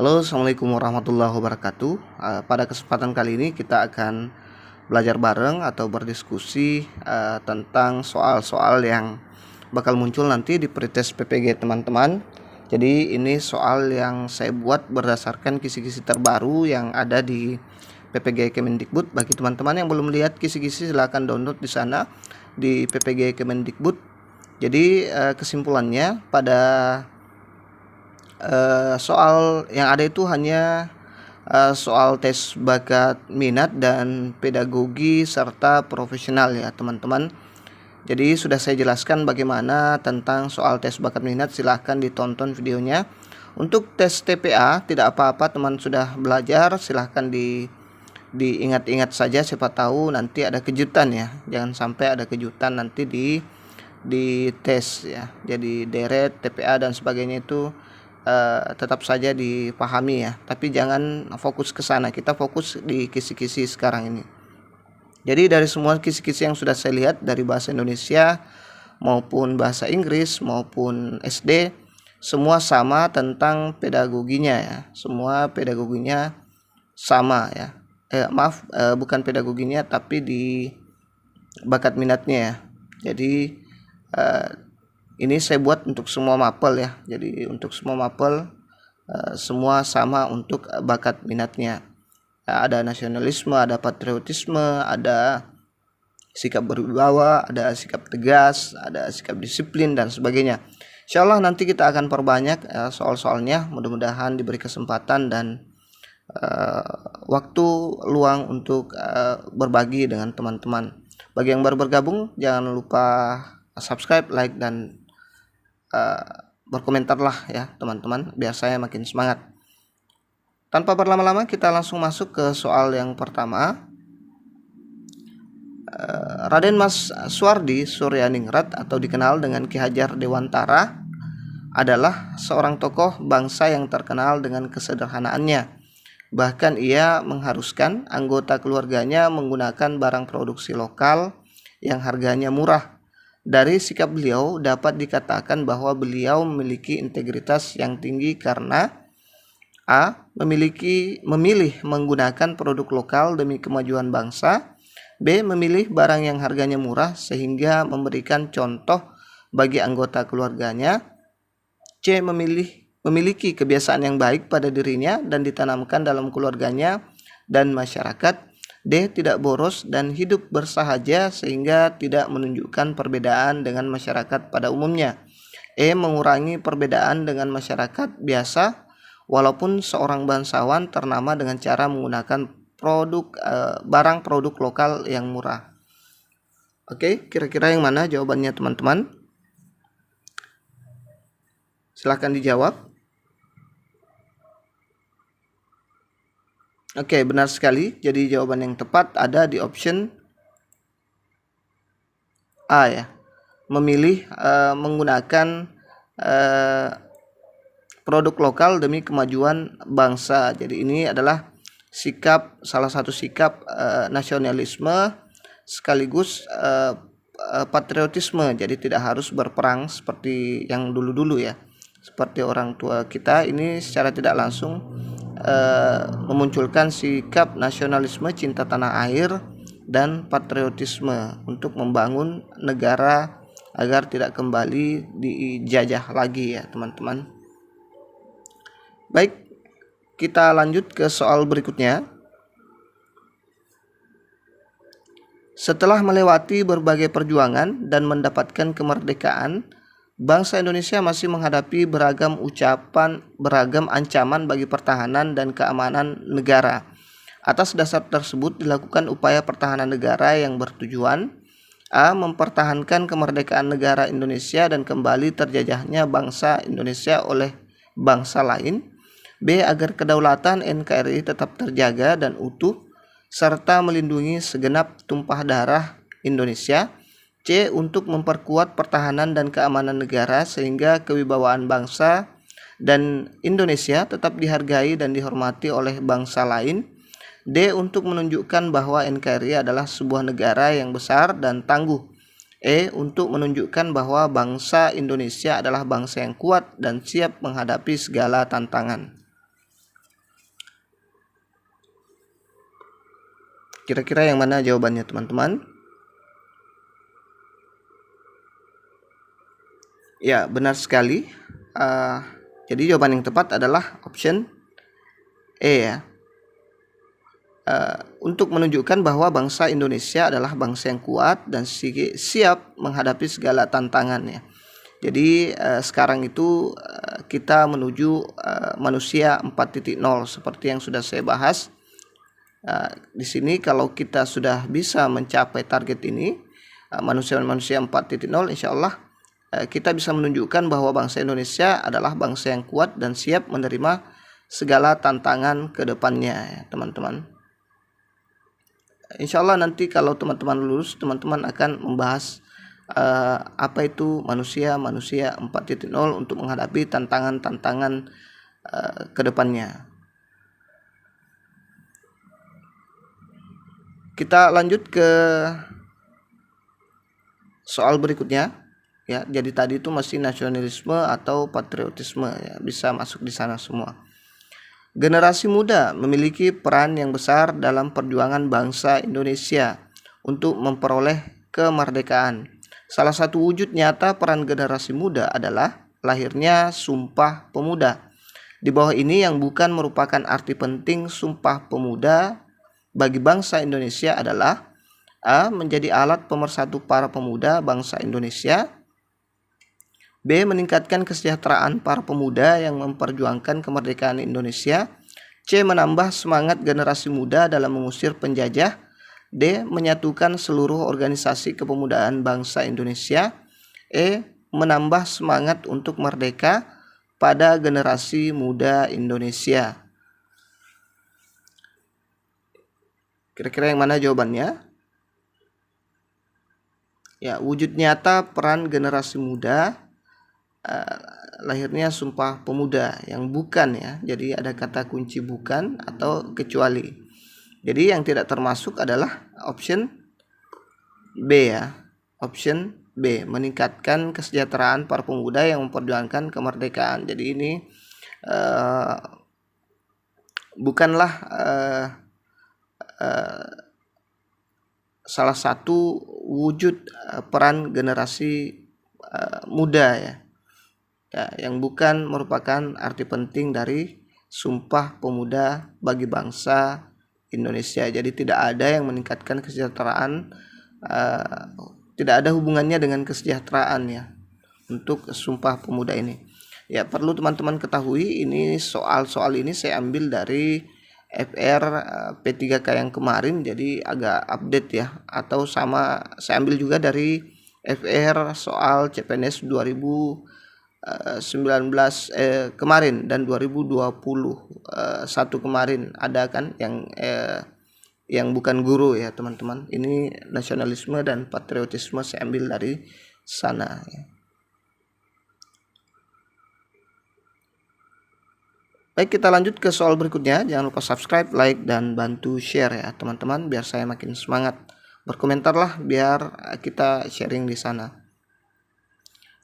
Halo, assalamualaikum warahmatullahi wabarakatuh. Pada kesempatan kali ini kita akan belajar bareng atau berdiskusi tentang soal-soal yang bakal muncul nanti di pretest PPG teman-teman. Jadi ini soal yang saya buat berdasarkan kisi-kisi terbaru yang ada di PPG Kemendikbud. Bagi teman-teman yang belum lihat kisi-kisi, silahkan download di sana di PPG Kemendikbud. Jadi kesimpulannya pada soal yang ada itu hanya soal tes bakat minat dan pedagogi serta profesional ya teman-teman. Jadi sudah saya jelaskan bagaimana tentang soal tes bakat minat, silahkan ditonton videonya. Untuk tes TPA tidak apa-apa, teman sudah belajar, silahkan diingat-ingat saja, siapa tahu nanti ada kejutan ya. Jangan sampai ada kejutan nanti di tes ya. Jadi deret, TPA dan sebagainya itu tetap saja dipahami ya, tapi jangan fokus ke sana, kita fokus di kisi-kisi sekarang ini. Jadi dari semua kisi-kisi yang sudah saya lihat dari bahasa Indonesia maupun bahasa Inggris maupun SD, semua sama tentang pedagoginya ya, semua pedagoginya sama ya. Bukan pedagoginya tapi di bakat minatnya ya. Jadi ini saya buat untuk semua mapel ya. Jadi untuk semua mapel semua sama untuk bakat minatnya. Ada nasionalisme, ada patriotisme, ada sikap berwibawa, ada sikap tegas, ada sikap disiplin dan sebagainya. Insya Allah nanti kita akan perbanyak soal-soalnya. Mudah-mudahan diberi kesempatan dan waktu luang untuk berbagi dengan teman-teman. Bagi yang baru bergabung, jangan lupa subscribe, like, dan berkomentarlah ya teman-teman, biar saya makin semangat. Tanpa berlama-lama kita langsung masuk ke soal yang pertama. Raden Mas Suardi Suryaningrat atau dikenal dengan Ki Hajar Dewantara adalah seorang tokoh bangsa yang terkenal dengan kesederhanaannya. Bahkan ia mengharuskan anggota keluarganya menggunakan barang produksi lokal yang harganya murah. Dari sikap beliau dapat dikatakan bahwa beliau memiliki integritas yang tinggi karena A. Memilih menggunakan produk lokal demi kemajuan bangsa. B. Memilih barang yang harganya murah sehingga memberikan contoh bagi anggota keluarganya. C. Memiliki kebiasaan yang baik pada dirinya dan ditanamkan dalam keluarganya dan masyarakat. D. Tidak boros dan hidup bersahaja sehingga tidak menunjukkan perbedaan dengan masyarakat pada umumnya. E. Mengurangi perbedaan dengan masyarakat biasa walaupun seorang bangsawan ternama dengan cara menggunakan barang produk lokal yang murah. Oke, kira-kira yang mana jawabannya teman-teman? Silahkan dijawab. Oke, benar sekali. Jadi jawaban yang tepat ada di option A ya. Memilih menggunakan produk lokal demi kemajuan bangsa. Jadi ini adalah salah satu sikap nasionalisme sekaligus patriotisme. Jadi tidak harus berperang seperti yang dulu-dulu ya. Seperti orang tua kita, ini secara tidak langsung memunculkan sikap nasionalisme, cinta tanah air dan patriotisme untuk membangun negara agar tidak kembali dijajah lagi ya teman-teman. Baik, kita lanjut ke soal berikutnya. Setelah melewati berbagai perjuangan dan mendapatkan kemerdekaan, bangsa Indonesia masih menghadapi beragam ancaman bagi pertahanan dan keamanan negara. Atas dasar tersebut dilakukan upaya pertahanan negara yang bertujuan A. Mempertahankan kemerdekaan negara Indonesia dan kembali terjajahnya bangsa Indonesia oleh bangsa lain. B. Agar kedaulatan NKRI tetap terjaga dan utuh serta melindungi segenap tumpah darah Indonesia. C. Untuk memperkuat pertahanan dan keamanan negara sehingga kewibawaan bangsa dan Indonesia tetap dihargai dan dihormati oleh bangsa lain. D. Untuk menunjukkan bahwa NKRI adalah sebuah negara yang besar dan tangguh. E. Untuk menunjukkan bahwa bangsa Indonesia adalah bangsa yang kuat dan siap menghadapi segala tantangan. Kira-kira yang mana jawabannya teman-teman? Ya, benar sekali. Jadi jawaban yang tepat adalah option E ya. Untuk menunjukkan bahwa bangsa Indonesia adalah bangsa yang kuat dan siap menghadapi segala tantangannya. Jadi sekarang itu kita menuju manusia 4.0 seperti yang sudah saya bahas. Di sini kalau kita sudah bisa mencapai target ini, manusia 4.0, insya Allah kita bisa menunjukkan bahwa bangsa Indonesia adalah bangsa yang kuat dan siap menerima segala tantangan ke depannya ya teman-teman. Insya Allah nanti kalau teman-teman lulus, teman-teman akan membahas apa itu manusia 4.0 untuk menghadapi tantangan-tantangan ke depannya. Kita lanjut ke soal berikutnya ya. Jadi tadi itu masih nasionalisme atau patriotisme ya, bisa masuk di sana semua. Generasi muda memiliki peran yang besar dalam perjuangan bangsa Indonesia untuk memperoleh kemerdekaan. Salah satu wujud nyata peran generasi muda adalah lahirnya Sumpah Pemuda. Di bawah ini yang bukan merupakan arti penting Sumpah Pemuda bagi bangsa Indonesia adalah A. Menjadi alat pemersatu para pemuda bangsa Indonesia. B. Meningkatkan kesejahteraan para pemuda yang memperjuangkan kemerdekaan Indonesia. C. Menambah semangat generasi muda dalam mengusir penjajah. D. Menyatukan seluruh organisasi kepemudaan bangsa Indonesia. E. Menambah semangat untuk merdeka pada generasi muda Indonesia. Kira-kira yang mana jawabannya? Ya, wujud nyata peran generasi muda, lahirnya Sumpah Pemuda yang bukan ya. Jadi ada kata kunci bukan atau kecuali. Jadi yang tidak termasuk adalah option B ya. Option B, meningkatkan kesejahteraan para pemuda yang memperjuangkan kemerdekaan. Jadi ini bukanlah salah satu wujud peran generasi muda ya, yang bukan merupakan arti penting dari Sumpah Pemuda bagi bangsa Indonesia. Jadi tidak ada yang meningkatkan kesejahteraan, tidak ada hubungannya dengan kesejahteraan ya untuk Sumpah Pemuda ini. Ya, perlu teman-teman ketahui, ini soal-soal ini saya ambil dari FR P3K yang kemarin, jadi agak update ya, atau sama saya ambil juga dari FR soal CPNS 2019 kemarin dan 2021 kemarin ada kan yang bukan guru ya teman-teman. Ini nasionalisme dan patriotisme saya ambil dari sana ya. Baik, kita lanjut ke soal berikutnya. Jangan lupa subscribe, like, dan bantu share ya teman-teman, biar saya makin semangat. Berkomentarlah biar kita sharing di sana.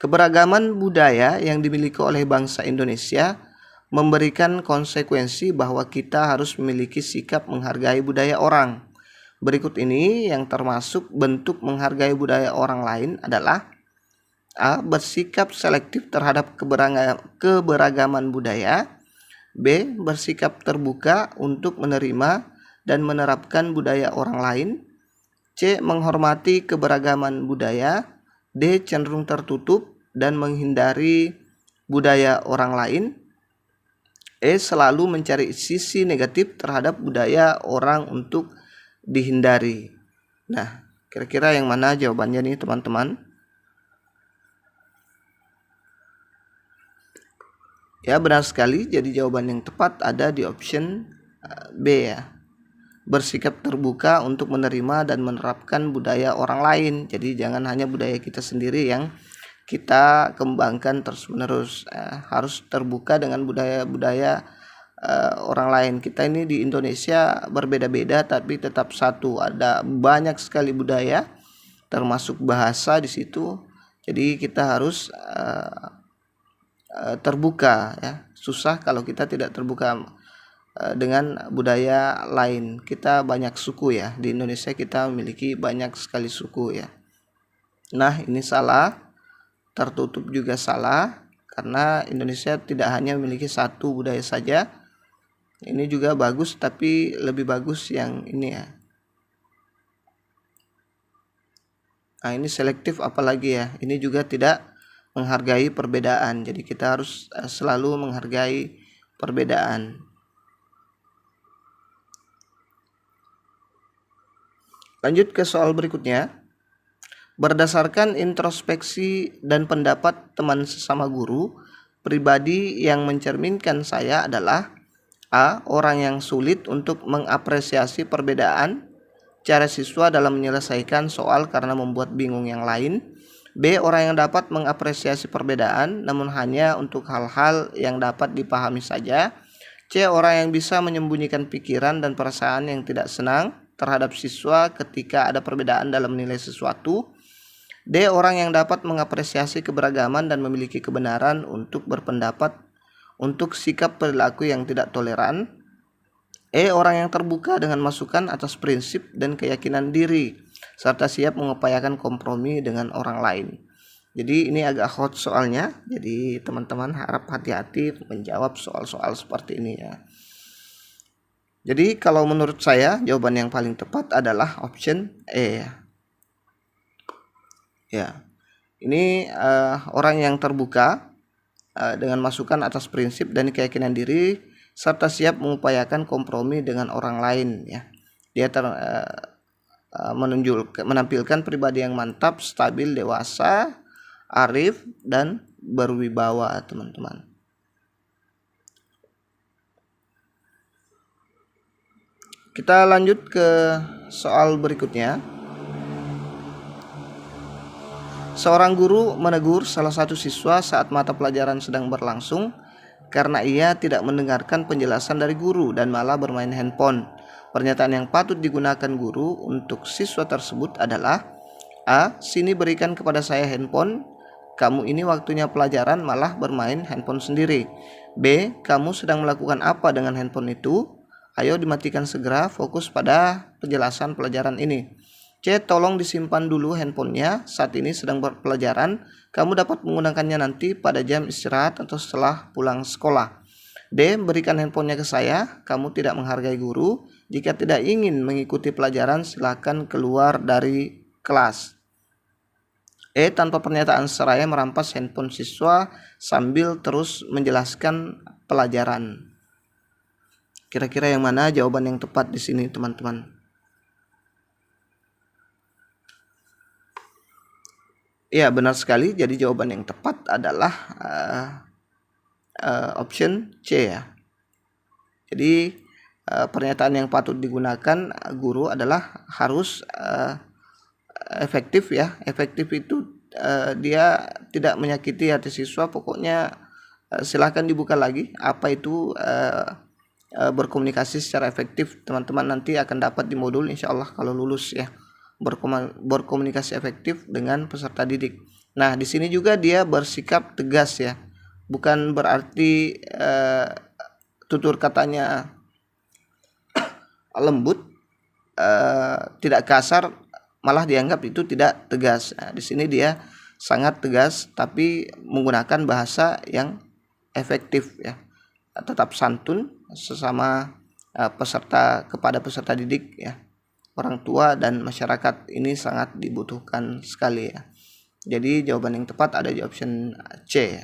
Keberagaman budaya yang dimiliki oleh bangsa Indonesia memberikan konsekuensi bahwa kita harus memiliki sikap menghargai budaya orang. Berikut ini yang termasuk bentuk menghargai budaya orang lain adalah A. Bersikap selektif terhadap keberagaman budaya. B. Bersikap terbuka untuk menerima dan menerapkan budaya orang lain. C. Menghormati keberagaman budaya. D. Cenderung tertutup dan menghindari budaya orang lain. E. Selalu mencari sisi negatif terhadap budaya orang untuk dihindari. Nah, kira-kira yang mana jawabannya nih teman-teman? Ya, benar sekali. Jadi jawaban yang tepat ada di option B ya. Bersikap terbuka untuk menerima dan menerapkan budaya orang lain. Jadi jangan hanya budaya kita sendiri yang kita kembangkan terus-menerus. Harus terbuka dengan budaya-budaya orang lain. Kita ini di Indonesia berbeda-beda tapi tetap satu. Ada banyak sekali budaya, termasuk bahasa di situ. Jadi kita harus terbuka ya. Susah kalau kita tidak terbuka. dengan budaya lain. Kita banyak suku ya. Di Indonesia kita memiliki banyak sekali suku ya. Nah, ini salah. Tertutup juga salah, karena Indonesia tidak hanya memiliki satu budaya saja. Ini juga bagus, tapi lebih bagus yang ini ya. Nah, ini selektif apalagi ya. Ini juga tidak menghargai perbedaan. Jadi kita harus selalu menghargai perbedaan. Lanjut ke soal berikutnya. Berdasarkan introspeksi dan pendapat teman sesama guru, pribadi yang mencerminkan saya adalah A. Orang yang sulit untuk mengapresiasi perbedaan cara siswa dalam menyelesaikan soal karena membuat bingung yang lain. B. Orang yang dapat mengapresiasi perbedaan namun hanya untuk hal-hal yang dapat dipahami saja. C. Orang yang bisa menyembunyikan pikiran dan perasaan yang tidak senang terhadap siswa ketika ada perbedaan dalam menilai sesuatu. D. Orang yang dapat mengapresiasi keberagaman dan memiliki kebenaran untuk berpendapat untuk sikap perilaku yang tidak toleran. E. Orang yang terbuka dengan masukan atas prinsip dan keyakinan diri serta siap mengupayakan kompromi dengan orang lain. Jadi ini agak hot soalnya. Jadi teman-teman harap hati-hati menjawab soal-soal seperti ini ya. Jadi kalau menurut saya jawaban yang paling tepat adalah option E ya. Ini orang yang terbuka dengan masukan atas prinsip dan keyakinan diri serta siap mengupayakan kompromi dengan orang lain ya. Dia menampilkan pribadi yang mantap, stabil, dewasa, arif dan berwibawa, teman-teman. Kita lanjut ke soal berikutnya. Seorang guru menegur salah satu siswa saat mata pelajaran sedang berlangsung karena ia tidak mendengarkan penjelasan dari guru dan malah bermain handphone. Pernyataan yang patut digunakan guru untuk siswa tersebut adalah A. Sini berikan kepada saya handphone. Kamu ini waktunya pelajaran malah bermain handphone sendiri. B. Kamu sedang melakukan apa dengan handphone itu? Ayo dimatikan segera, fokus pada penjelasan pelajaran ini. C. Tolong disimpan dulu handphonenya, saat ini sedang berpelajaran. Kamu dapat menggunakannya nanti pada jam istirahat atau setelah pulang sekolah. D. Berikan handphonenya ke saya. Kamu tidak menghargai guru. Jika tidak ingin mengikuti pelajaran, silakan keluar dari kelas. E. Tanpa pernyataan seraya merampas handphone siswa sambil terus menjelaskan pelajaran. Kira-kira yang mana jawaban yang tepat di sini, teman-teman? Ya, benar sekali. Jadi jawaban yang tepat adalah option C ya. Jadi pernyataan yang patut digunakan guru adalah harus efektif ya. Efektif itu dia tidak menyakiti hati siswa. Pokoknya silahkan dibuka lagi apa itu berkomunikasi secara efektif. Teman-teman nanti akan dapat di modul insyaallah kalau lulus ya. Berkomunikasi efektif dengan peserta didik. Nah, di sini juga dia bersikap tegas ya. Bukan berarti tutur katanya lembut, tidak kasar, malah dianggap itu tidak tegas. Nah, di sini dia sangat tegas tapi menggunakan bahasa yang efektif ya. Tetap santun sesama peserta kepada peserta didik ya. Orang tua dan masyarakat ini sangat dibutuhkan sekali ya. Jadi jawaban yang tepat ada di option C ya.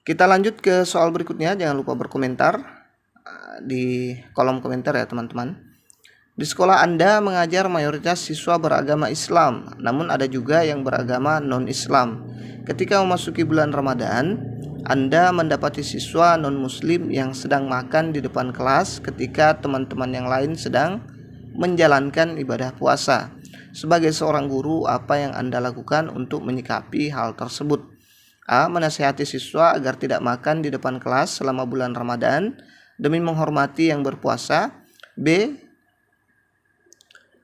Kita lanjut ke soal berikutnya. Jangan lupa berkomentar di kolom komentar ya teman-teman. Di sekolah Anda mengajar mayoritas siswa beragama Islam, namun ada juga yang beragama non-Islam. Ketika memasuki bulan Ramadan, Anda mendapati siswa non-muslim yang sedang makan di depan kelas ketika teman-teman yang lain sedang menjalankan ibadah puasa. Sebagai seorang guru, apa yang Anda lakukan untuk menyikapi hal tersebut? A. Menasihati siswa agar tidak makan di depan kelas selama bulan Ramadan demi menghormati yang berpuasa. B.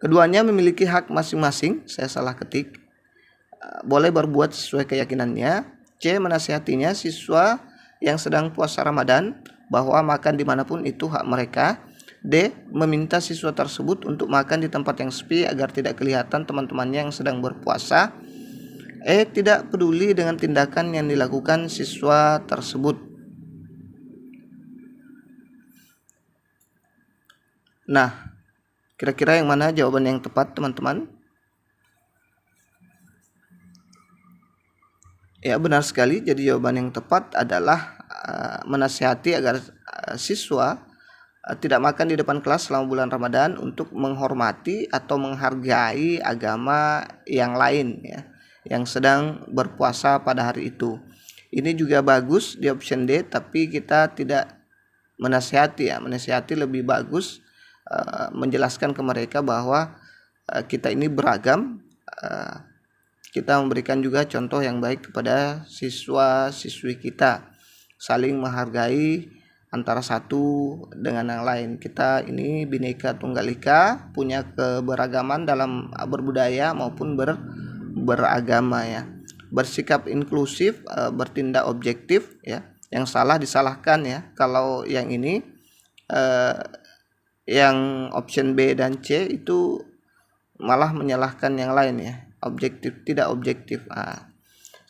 Keduanya memiliki hak masing-masing. Saya salah ketik. boleh berbuat sesuai keyakinannya. C. Menasihatinya siswa yang sedang puasa Ramadan bahwa makan dimanapun itu hak mereka. D. Meminta siswa tersebut untuk makan di tempat yang sepi agar tidak kelihatan teman-temannya yang sedang berpuasa. E. Tidak peduli dengan tindakan yang dilakukan siswa tersebut. Nah, kira-kira yang mana jawaban yang tepat, teman-teman? Ya, benar sekali. Jadi jawaban yang tepat adalah menasihati agar siswa tidak makan di depan kelas selama bulan Ramadan untuk menghormati atau menghargai agama yang lain ya, yang sedang berpuasa pada hari itu. Ini juga bagus di option D, tapi kita tidak menasihati ya. Menasihati lebih bagus menjelaskan ke mereka bahwa kita ini beragam. Kita memberikan juga contoh yang baik kepada siswa-siswi kita, saling menghargai antara satu dengan yang lain. Kita ini Bhinneka Tunggal Ika, punya keberagaman dalam berbudaya maupun beragama ya. Bersikap inklusif, bertindak objektif ya. Yang salah disalahkan ya. Kalau yang ini yang option B dan C itu malah menyalahkan yang lain ya. Objektif, tidak objektif.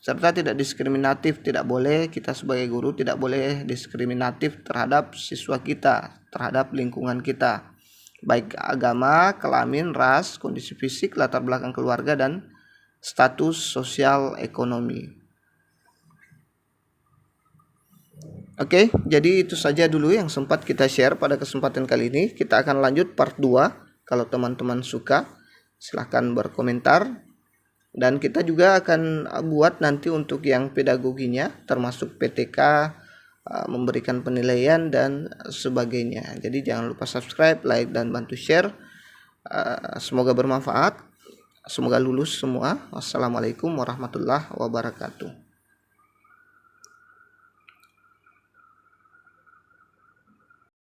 Serta tidak diskriminatif. Tidak boleh, kita sebagai guru tidak boleh diskriminatif terhadap siswa kita, terhadap lingkungan kita, baik agama, kelamin, ras, kondisi fisik, latar belakang keluarga, dan status sosial ekonomi. Oke, jadi itu saja dulu yang sempat kita share pada kesempatan kali ini. Kita akan lanjut part 2. Kalau teman-teman suka, silahkan berkomentar. Dan kita juga akan buat nanti untuk yang pedagoginya, termasuk PTK, memberikan penilaian dan sebagainya. Jadi jangan lupa subscribe, like, dan bantu share. Semoga bermanfaat. Semoga lulus semua. Wassalamualaikum warahmatullahi wabarakatuh.